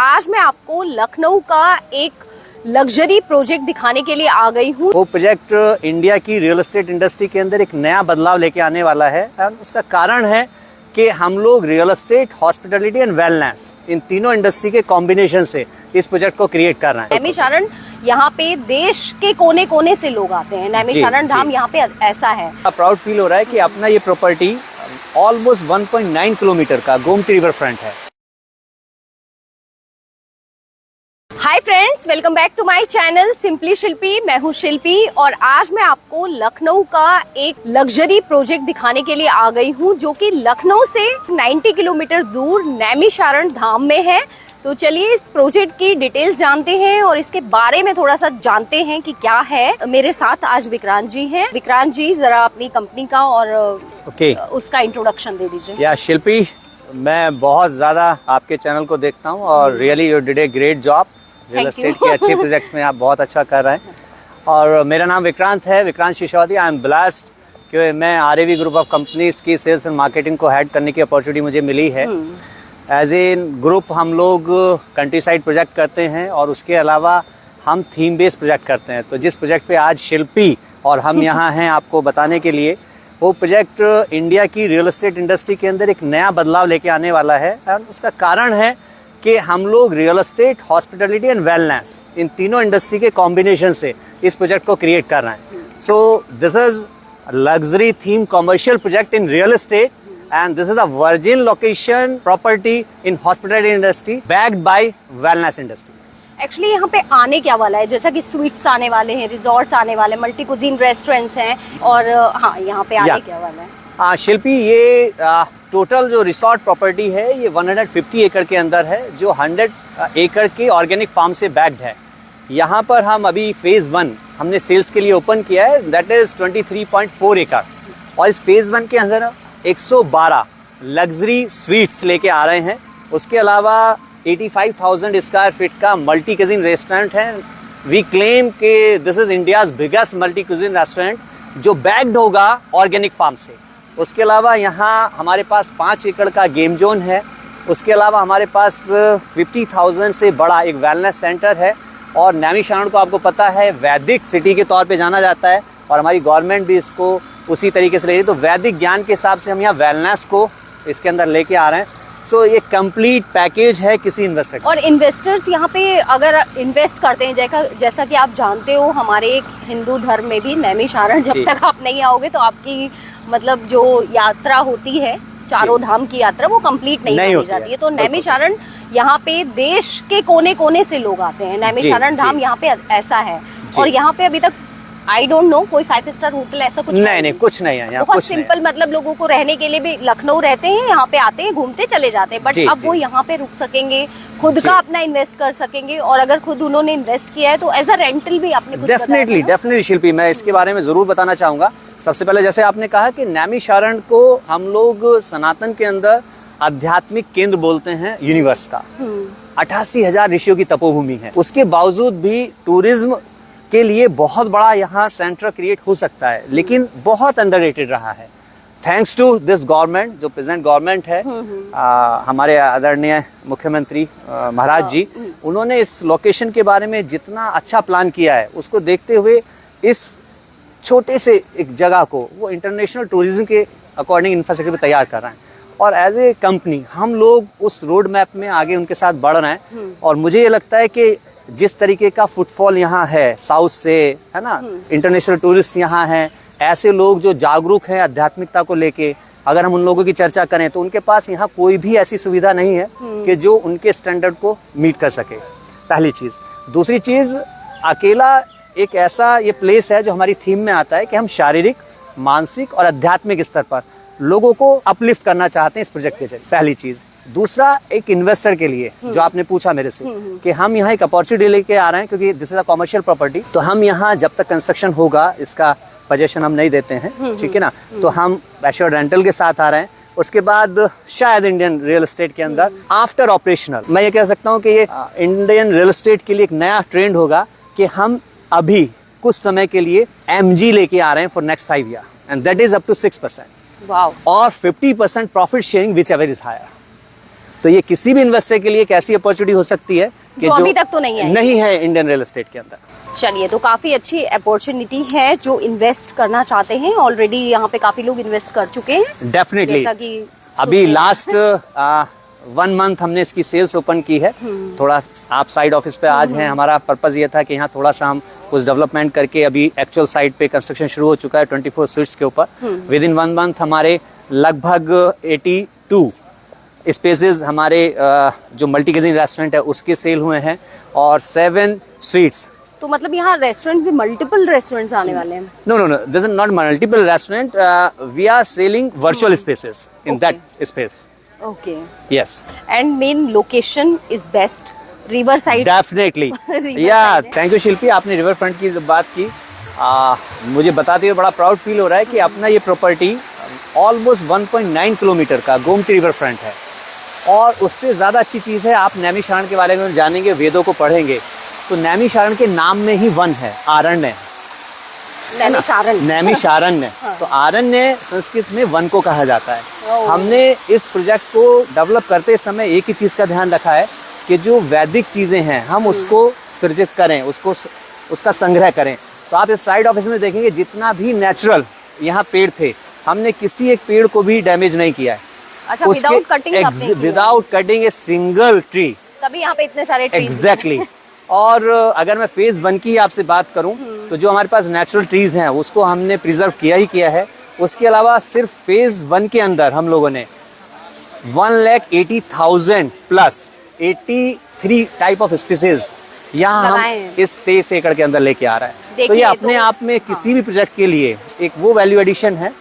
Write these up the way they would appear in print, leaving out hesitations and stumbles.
आज मैं आपको लखनऊ का एक लग्जरी प्रोजेक्ट दिखाने के लिए आ गई हूँ। वो प्रोजेक्ट इंडिया की रियल एस्टेट इंडस्ट्री के अंदर एक नया बदलाव लेके आने वाला है और उसका कारण है कि हम लोग real estate, hospitality and wellness इन तीनों इंडस्ट्री के कॉम्बिनेशन से इस प्रोजेक्ट को क्रिएट कर रहे हैं। नैमिषारण्य यहाँ पे देश के कोने कोने से लोग आते हैं। नैमिषारण्य धाम यहाँ पे ऐसा है। प्राउड फील हो रहा है कि अपना ये प्रॉपर्टी ऑलमोस्ट 1.9 किलोमीटर का गोमती रिवर फ्रंट है। Hi friends, welcome back to my channel simply Shilpi. मैं हूँ शिल्पी और आज मैं आपको लखनऊ का एक लग्जरी प्रोजेक्ट दिखाने के लिए आ गई हूँ जो कि लखनऊ से 90 किलोमीटर दूर नैमिषारण्य धाम में है। तो चलिए इस प्रोजेक्ट की डिटेल्स जानते हैं और इसके बारे में थोड़ा सा जानते हैं कि क्या है। मेरे साथ आज विक्रांत जी हैं। विक्रांत जी, जरा अपनी कंपनी का और उसका इंट्रोडक्शन दे दीजिए। या शिल्पी, मैं बहुत ज्यादा आपके चैनल को देखता हूँ और really you did a great job. Real estate के अच्छे प्रोजेक्ट्स में आप बहुत अच्छा कर रहे हैं। और मेरा नाम विक्रांत है, Vikrant Sisodia. I am blessed कि मैं RAV ग्रुप ऑफ कंपनीज की सेल्स एंड मार्केटिंग को हेड करने की अपॉर्चुनिटी मुझे मिली है। एज ए ग्रुप हम लोग कंट्री साइड प्रोजेक्ट करते हैं और उसके अलावा हम थीम बेस्ड प्रोजेक्ट करते हैं। तो जिस प्रोजेक्ट पे आज शिल्पी और हम यहाँ हैं आपको बताने के लिए, वो प्रोजेक्ट इंडिया की रियल एस्टेट इंडस्ट्री के अंदर एक नया बदलाव लेके आने वाला है और उसका कारण है कि हम लोग real estate, hospitality and wellness इन तीनों इंडस्ट्री के कॉम्बिनेशन से इस प्रोजेक्ट को क्रिएट कर रहे हैं। So this is luxury theme commercial project in real estate and this is a virgin location property in hospitality industry backed by wellness industry. Actually यहाँ पे आने क्या वाला है, जैसा कि स्वीट्स आने वाले हैं, रिजॉर्ट्स आने वाले हैं, मल्टी कुजीन रेस्टोरेंट्स हैं और हाँ, यहाँ पे आने क्या वाला है। शिल्पी, ये टोटल जो रिसोर्ट प्रॉपर्टी है ये 150 एकड़ के अंदर है, जो 100 एकड़ की ऑर्गेनिक फार्म से बैक्ड है। यहाँ पर हम अभी फेज 1 हमने सेल्स के लिए ओपन किया है, दैट इज 23.4 एकड़। और इस फेज 1 के अंदर 112 लग्जरी स्वीट्स लेके आ रहे हैं। उसके अलावा 85,000 स्क्वायर फीट का मल्टी कुजीन रेस्टोरेंट है। वी क्लेम कि this is India's biggest multi cuisine restaurant जो बैक्ड होगा ऑर्गेनिक फार्म से। उसके अलावा यहाँ हमारे पास 5 एकड़ का गेम जोन है। उसके अलावा हमारे पास 50,000 से बड़ा एक वेलनेस सेंटर है। और नैमिषारण्य को आपको पता है वैदिक सिटी के तौर पे जाना जाता है और हमारी गवर्नमेंट भी इसको उसी तरीके से ले रही है। तो वैदिक ज्ञान के हिसाब से हम यहाँ वेलनेस को इसके अंदर लेके आ रहे हैं। सो ये कंप्लीट पैकेज है किसी इन्वेस्टर का। और इन्वेस्टर्स यहाँ पे अगर इन्वेस्ट करते हैं, जैसा कि आप जानते हो हमारे हिंदू धर्म में भी नैमिषारण्य जब तक आप नहीं आओगे तो आपकी मतलब जो यात्रा होती है, चारों धाम की यात्रा, वो कंप्लीट नहीं हो जाती है। तो नैमिषारण्य यहाँ पे देश के कोने कोने से लोग आते हैं। नैमिषारण्य धाम यहाँ पे ऐसा है। और यहाँ पे अभी तक आई डोंट नो कोई 5 स्टार होटल ऐसा कुछ नहीं, कुछ नहीं है यहाँ। बहुत सिंपल, मतलब लोगों को रहने के लिए भी लखनऊ रहते हैं, यहाँ पे आते हैं, घूमते चले जाते हैं। बट अब वो यहाँ पे रुक सकेंगे, खुद का अपना इन्वेस्ट कर सकेंगे। और अगर खुद उन्होंने इन्वेस्ट किया है तो एज अ रेंटल भी आपने कुछ डेफिनेटली शिल्पी, मैं इसके बारे में जरूर बताना चाहूंगा। सबसे पहले जैसे आपने कहा कि नैमिषारण्य को हम लोग सनातन के अंदर आध्यात्मिक केंद्र बोलते हैं यूनिवर्स का। 88,000 ऋषियों की तपोभूमि है। उसके बावजूद भी टूरिज्म के लिए बहुत बड़ा यहाँ सेंटर क्रिएट हो सकता है, लेकिन बहुत अंडररेटेड रहा है। थैंक्स टू दिस गवर्नमेंट, जो प्रेजेंट गवर्नमेंट है, हमारे आदरणीय मुख्यमंत्री महाराज जी, उन्होंने इस लोकेशन के बारे में जितना अच्छा प्लान किया है, उसको देखते हुए इस छोटे से एक जगह को वो इंटरनेशनल टूरिज्म के अकॉर्डिंग इंफ्रास्ट्रक्चर पे तैयार कर रहे हैं। और एज ए कंपनी हम लोग उस रोड मैप में आगे उनके साथ बढ़ रहे हैं। और मुझे ये लगता है कि जिस तरीके का फुटफॉल यहाँ है साउथ से, है ना, इंटरनेशनल टूरिस्ट यहाँ हैं, ऐसे लोग जो जागरूक हैं आध्यात्मिकता को लेके, अगर हम उन लोगों की चर्चा करें तो उनके पास यहाँ कोई भी ऐसी सुविधा नहीं है कि जो उनके स्टैंडर्ड को मीट कर सके, पहली चीज़। दूसरी चीज़, अकेला एक ऐसा ये प्लेस है जो हमारी थीम में आता है कि हम शारीरिक, मानसिक और आध्यात्मिक स्तर पर लोगों को अपलिफ्ट करना चाहते हैं इस प्रोजेक्ट के जरिए, पहली चीज़। दूसरा, एक इन्वेस्टर के लिए जो आपने पूछा मेरे से कि हम यहाँ एक अपॉर्चुनिटी लेके आ रहे हैं, क्योंकि this is a commercial property. तो हम यहाँ जब तक कंस्ट्रक्शन होगा, इसका पोजीशन हम नहीं देते हैं, ठीक है ना, तो हम एश्योर्ड रेंटल के साथ आ रहे हैं। उसके बाद शायद इंडियन रियल एस्टेट के अंदर आफ्टर ऑपरेशनल, मैं ये कह सकता हूँ कि ये इंडियन रियल एस्टेट के लिए एक नया ट्रेंड होगा कि हम अभी कुछ समय के लिए MG लेके आ रहे हैं for next 5 year, and that is up to 6%। Wow. और 50% profit sharing whichever is higher. तो ये किसी भी इन्वेस्टर के लिए एक ऐसी अपॉर्चुनिटी हो सकती है कि जो अभी तक तो नहीं है इंडियन रियल एस्टेट के अंदर। चलिए, तो काफी अच्छी अपॉर्चुनिटी है जो इन्वेस्ट करना चाहते हैं। ऑलरेडी यहाँ पे काफी लोग इन्वेस्ट कर चुके हैं डेफिनेटली। जैसा कि अभी लास्ट 1 मंथ हमने इसकी सेल्स ओपन की है। थोड़ा आप साइड ऑफिस पे आज हैं, हमारा पर्पस ये था कि यहाँ थोड़ा सा हम कुछ डेवलपमेंट करके, अभी एक्चुअल साइट पे कंस्ट्रक्शन शुरू हो चुका है 24 स्वीट्स के ऊपर। विद इन 1 मंथ हमारे लगभग 82 स्पेसेस हमारे जो मल्टी किचन रेस्टोरेंट है उसके सेल हुए हैं, और 7 स्वीट्स। तो मतलब यहाँ रेस्टोरेंट भी मल्टीपल रेस्टोरेंट्स आने वाले हैं? No, this is not multiple restaurant. We are selling virtual spaces in that space. Okay. Yes. And main location is best. River side. Definitely. River Yeah. side है। Thank you शिल्पी, आपने river front की जब बात की, मुझे बताते हुए बड़ा प्राउड फील हो रहा है कि अपना ये प्रॉपर्टी ऑलमोस्ट 1.9 किलोमीटर का गोमती रिवर फ्रंट है। और उससे ज़्यादा अच्छी चीज़ है, आप नैमिषारण्य के बारे में जानेंगे, वेदों को पढ़ेंगे, तो नैमिषारण्य के नाम में ही वन है, आरण्य। नैमिषारण्य। तो आरण्य संस्कृत में वन को कहा जाता है। हमने इस प्रोजेक्ट को डेवलप करते समय एक ही चीज़ का ध्यान रखा है कि जो वैदिक चीज़ें हैं हम उसको सृजित करें, उसका संग्रह करें। तो आप इस साइड ऑफिस में देखेंगे जितना भी नेचुरल यहाँ पेड़ थे, हमने किसी एक पेड़ को भी डैमेज नहीं किया है। अच्छा, without cutting a single tree, तभी यहाँ पे इतने सारे ट्रीज। एग्जैक्टली। और अगर मैं फेज 1 की आपसे बात करूं तो जो हमारे पास नेचुरल ट्रीज हैं उसको हमने प्रिजर्व किया है। उसके अलावा सिर्फ फेज 1 के अंदर हम लोगों ने 1,80,000 प्लस 83 टाइप ऑफ स्पीसीज यहाँ हम इस 23 एकड़ के अंदर लेके आ रहा है। तो ये अपने आप में किसी भी प्रोजेक्ट के लिए एक वो वैल्यू एडिशन है।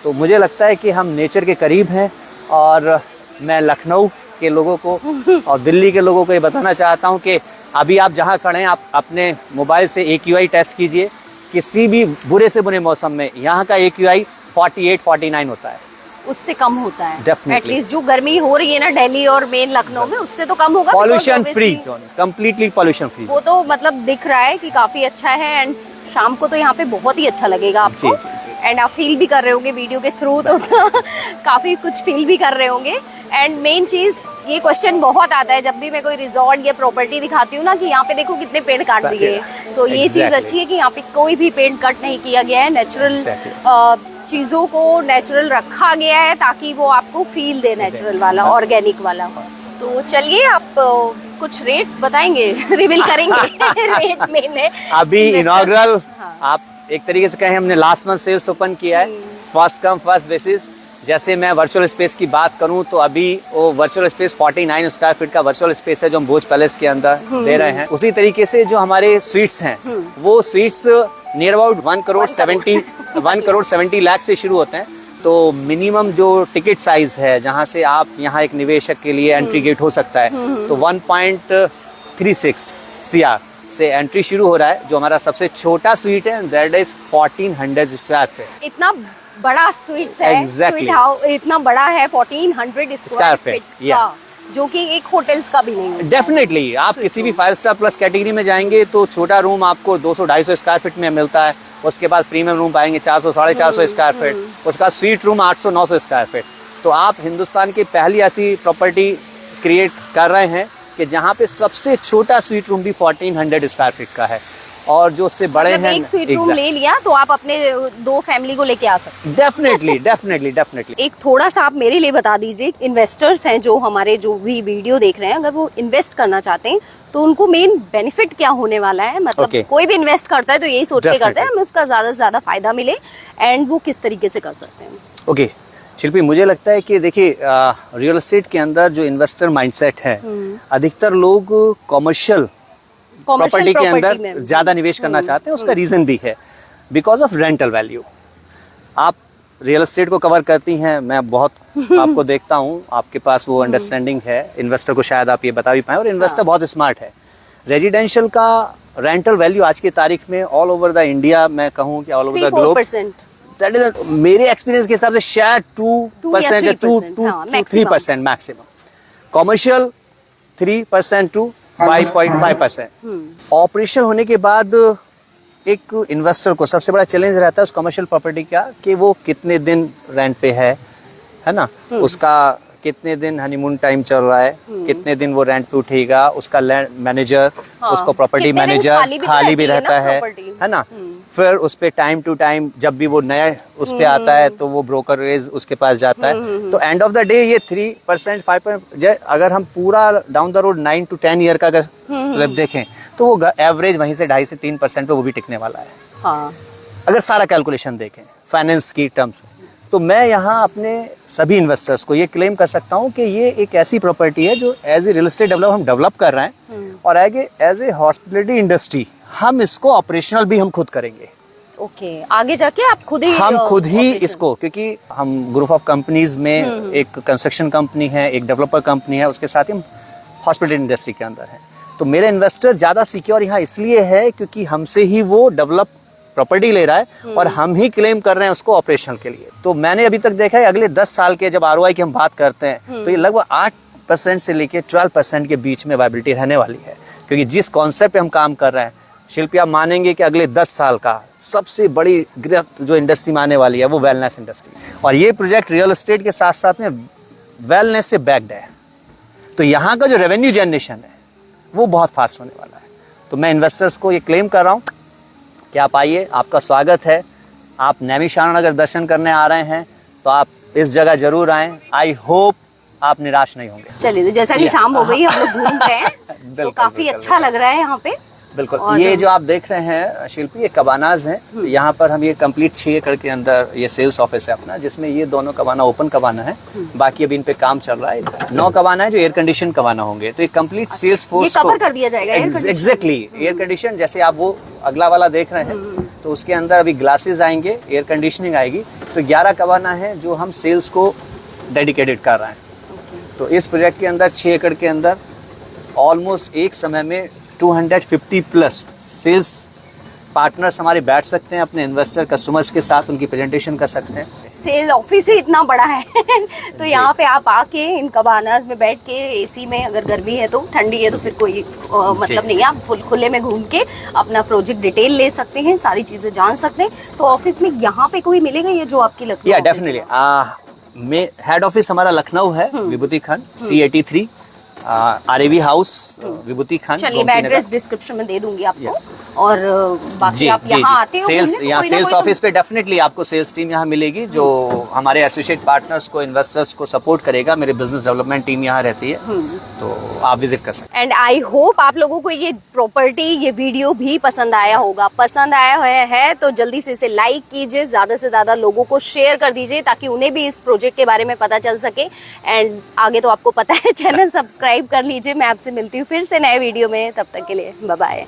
तो मुझे लगता है कि हम नेचर के करीब हैं, और मैं लखनऊ के लोगों को और दिल्ली के लोगों को ये बताना चाहता हूँ कि अभी आप जहाँ खड़े हैं, आप अपने मोबाइल से AQI टेस्ट कीजिए। किसी भी बुरे से बुरे मौसम में यहाँ का AQI 48-49 होता है, उससे कम होता है डेफिनेटली। एटलीस्ट जो गर्मी हो रही है ना दिल्ली और मेन लखनऊ में, उससे तो कम होगा। Pollution free zone, completely pollution free. वो तो मतलब दिख रहा है कि काफी अच्छा है, एंड शाम को तो यहाँ पे बहुत ही अच्छा लगेगा आपको। एंड आप फील भी कर रहे होंगे वीडियो के थ्रू, तो काफी कुछ फील भी कर रहे होंगे। एंड मेन चीज, ये क्वेश्चन बहुत आता है जब भी मैं कोई रिजॉर्ट या प्रॉपर्टी दिखाती हूँ ना, कि यहाँ पे देखो कितने पेड़ काट दिए हैं। तो ये चीज अच्छी है कि यहाँ पे कोई भी पेड़ कट नहीं किया गया है, नेचुरल चीजों को नेचुरल रखा गया है ताकि वो आपको फील दे, नेचुरल वाला, ऑर्गेनिक वाला। तो चलिए, आप कुछ रेट बताएंगे, रिवील करेंगे रेट मेन है अभी इनॉग्रल। आप एक तरीके से कहें, हमने लास्ट मंथ सेल्स ओपन किया है, फर्स्ट कम फर्स्ट बेसिस। जैसे मैं वर्चुअल स्पेस की बात करूं तो अभी वो वर्चुअल स्पेस 49 स्क्वायर फीट का वर्चुअल स्पेस है जो हम भोज पैलेस के अंदर दे रहे हैं। उसी तरीके से जो हमारे स्वीट्स हैं, वो sweets near about 1 crore 70 lakh से शुरू होते हैं। तो मिनिमम जो टिकट साइज है, जहां से आप यहाँ एक निवेशक के लिए एंट्री गेट हो सकता है, तो 1.36 CR से एंट्री शुरू हो रहा है। जो हमारा सबसे छोटा स्वीट है, दैट इज 1400 स्क्वायर फीट। इतना बड़ा स्वीट्स है, स्वीट हाउस इतना बड़ा है, 1400 स्क्वायर फीट का, जो कि एक होटल्स का भी नहीं है। डेफिनेटली आप किसी भी 5 स्टार प्लस कैटेगरी में जाएंगे तो छोटा रूम आपको 200-250 स्क्वायर फीट में मिलता है। उसके बाद प्रीमियम रूम पाएंगे 400-450 स्क्वायर फीट। उसका स्वीट रूम 800-900 स्क्वायर फीट। तो आप हिंदुस्तान की पहली ऐसी प्रॉपर्टी क्रिएट कर रहे हैं कि जहाँ पे सबसे छोटा स्वीट रूम भी 1400 स्क्वायर फीट का है, और जो उससे बड़े हैं, एक स्वीट रूम ले लिया तो आप अपने 2 फैमिली को लेके आ सकते हैं। डेफिनेटली। एक थोड़ा सा आप मेरे लिए बता दीजिए, इन्वेस्टर्स हैं जो हमारे जो भी वीडियो देख रहे हैं, अगर वो इन्वेस्ट करना चाहते हैं तो उनको मेन बेनिफिट क्या होने वाला है? मतलब कोई भी इन्वेस्ट करता है तो यही सोच के करता है हमें उसका ज्यादा से ज्यादा फायदा मिले, एंड वो किस तरीके से कर सकते हैं? ओके शिल्पी, मुझे लगता है कि देखिए, रियल एस्टेट के अंदर जो इन्वेस्टर माइंडसेट है, अधिकतर लोग कॉमर्शियल प्रॉपर्टी के अंदर ज्यादा निवेश करना चाहते हैं। उसका रीजन भी है बिकॉज ऑफ रेंटल वैल्यू। आप रियल एस्टेट को कवर करती हैं, मैं बहुत आपको देखता हूं, आपके पास वो अंडरस्टैंडिंग है। इन्वेस्टर को शायद आप ये बता भी पाए, और इन्वेस्टर बहुत स्मार्ट है। रेजिडेंशियल का रेंटल वैल्यू आज की तारीख में ऑल ओवर द इंडिया, मैं कहूँ कि all over the globe, that is मेरे एक्सपीरियंस के हिसाब से शायद 2% या 2-3% मैक्सिमम। Commercial 3% to 5.5%। ऑपरेशन होने के बाद एक इन्वेस्टर को सबसे बड़ा चैलेंज रहता है उस कमर्शियल प्रॉपर्टी का कि वो कितने दिन रेंट पे है ना, उसका कितने दिन हनीमून टाइम चल रहा है, कितने दिन वो रेंट पे उठेगा, उसका लैंड मैनेजर, उसको प्रॉपर्टी कितने दिन मैनेजर खाली भी रहता है ना। फिर उस पे टाइम टू टाइम जब भी वो नया उस पे आता है तो वो ब्रोकरेज उसके पास जाता है। तो एंड ऑफ द डे ये 3% 5%, अगर हम पूरा down the road 9 to 10 year का अगर स्लैब देखें तो वो एवरेज वहीं से 2.5 से 3% पे वो भी टिकने वाला है। हाँ। अगर सारा कैलकुलेशन देखें फाइनेंस की टर्म्स में, तो मैं यहाँ अपने सभी इन्वेस्टर्स को ये क्लेम कर सकता हूँ कि ये एक ऐसी प्रॉपर्टी है जो as a real estate developer हम डेवलप कर रहे हैं, और आगे एज ए हॉस्पिटलिटी इंडस्ट्री हम इसको ऑपरेशनल भी हम खुद करेंगे। ओके, आगे जाके आप खुद ही हम खुद ही इसको, क्योंकि हम ग्रुप ऑफ कंपनीज में एक कंस्ट्रक्शन कंपनी है, एक डेवलपर कंपनी है, उसके साथ ही हम हॉस्पिटलिटी इंडस्ट्री के अंदर है। तो मेरे इन्वेस्टर ज़्यादा सिक्योर यहाँ इसलिए है क्योंकि हमसे ही वो डेवलप प्रॉपर्टी ले रहा है और हम ही क्लेम कर रहे हैं उसको ऑपरेशनल के लिए। तो मैंने अभी तक देखा है अगले 10 साल के जब ROI की हम बात करते हैं तो ये लगभग 8% से लेके 12% के बीच में वायबिलिटी रहने वाली है, क्योंकि जिस कॉन्सेप्ट पे हम काम कर रहे हैं शिल्पी, आप मानेंगे कि अगले 10 साल का सबसे बड़ी जो इंडस्ट्री में आने वाली है वो वेलनेस इंडस्ट्री, और ये प्रोजेक्ट रियल एस्टेट के साथ साथ में वेलनेस से बैक्ड है। तो यहाँ का जो रेवेन्यू जनरेशन है वो बहुत फास्ट होने वाला है। तो मैं इन्वेस्टर्स को ये क्लेम कर रहा हूँ कि आप आइए, आपका स्वागत है। आप नैमिषारण अगर दर्शन करने आ रहे हैं तो आप इस जगह जरूर आएँ। आई होप आप निराश नहीं होंगे। चलिए, तो जैसा कि शाम हो गई, हम लोग घूम रहे हैं तो काफी अच्छा लग रहा है यहाँ पे। बिल्कुल। ये जो आप देख रहे हैं शिल्पी, ये कबानाज हैं। यहाँ पर हम ये कंप्लीट 6 एकड़ के अंदर ये सेल्स ऑफिस है अपना, जिसमें ये दोनों कबाना ओपन कबाना है, बाकी अभी इन पे काम चल रहा है। 9 कबाना है जो एयर कंडीशन कबाना होंगे। तो ये कंप्लीट सेल्स फोर्स ये कवर कर दिया जाएगा एग्जैक्टली एयर कंडीशन। जैसे आप वो अगला वाला देख रहे हैं तो उसके अंदर अभी ग्लासेस आएंगे, एयर कंडीशनिंग आएगी। तो 11 कबाना है जो हम सेल्स को डेडिकेटेड कर रहे हैं। तो इस प्रोजेक्ट के अंदर 6 एकड़ के अंदर ऑलमोस्ट एक समय में 250 प्लस सेल्स पार्टनर्स हमारे बैठ सकते हैं, अपने इन्वेस्टर कस्टमर्स के साथ उनकी प्रेजेंटेशन कर सकते हैं। सेल ऑफिस ही इतना बड़ा है तो यहाँ पे आप आके इन कबानाज में बैठ के एसी में, अगर गर्मी है तो, ठंडी है तो फिर कोई मतलब नहीं है, आप फुल खुले में घूम के अपना प्रोजेक्ट डिटेल ले सकते हैं, सारी चीजें जान सकते हैं। तो ऑफिस में यहाँ पे कोई मिलेगा ये जो आपकी लखनऊ? या डेफिनेटली हेड ऑफिस हमारा लखनऊ है, विभूति खंड C83 RAV हाउस विभूति खंड। चलिए, मैं एड्रेस डिस्क्रिप्शन में दे दूंगी आपको। और बाकी आप यहाँ आते हो सेल्स, तो यहाँ सेल्स ऑफिस पे डेफिनेटली आपको सेल्स टीम यहाँ मिलेगी जो हमारे एसोसिएट पार्टनर्स को, इन्वेस्टर्स को सपोर्ट करेगा। मेरे बिजनेस डेवलपमेंट टीम यहाँ रहती है, तो आप विजिट कर सकते हैं। एंड आई होप आप लोगों को ये प्रॉपर्टी, ये वीडियो भी पसंद आया होगा। पसंद आया है तो जल्दी से इसे लाइक कीजिए, ज्यादा से ज्यादा लोगों को शेयर कर दीजिए ताकि उन्हें भी इस प्रोजेक्ट के बारे में पता चल सके। एंड आगे तो आपको पता है, चैनल सब्सक्राइब कर लीजिए। मैं आपसे मिलती हूँ फिर से नए वीडियो में, तब तक के लिए बाय बाय।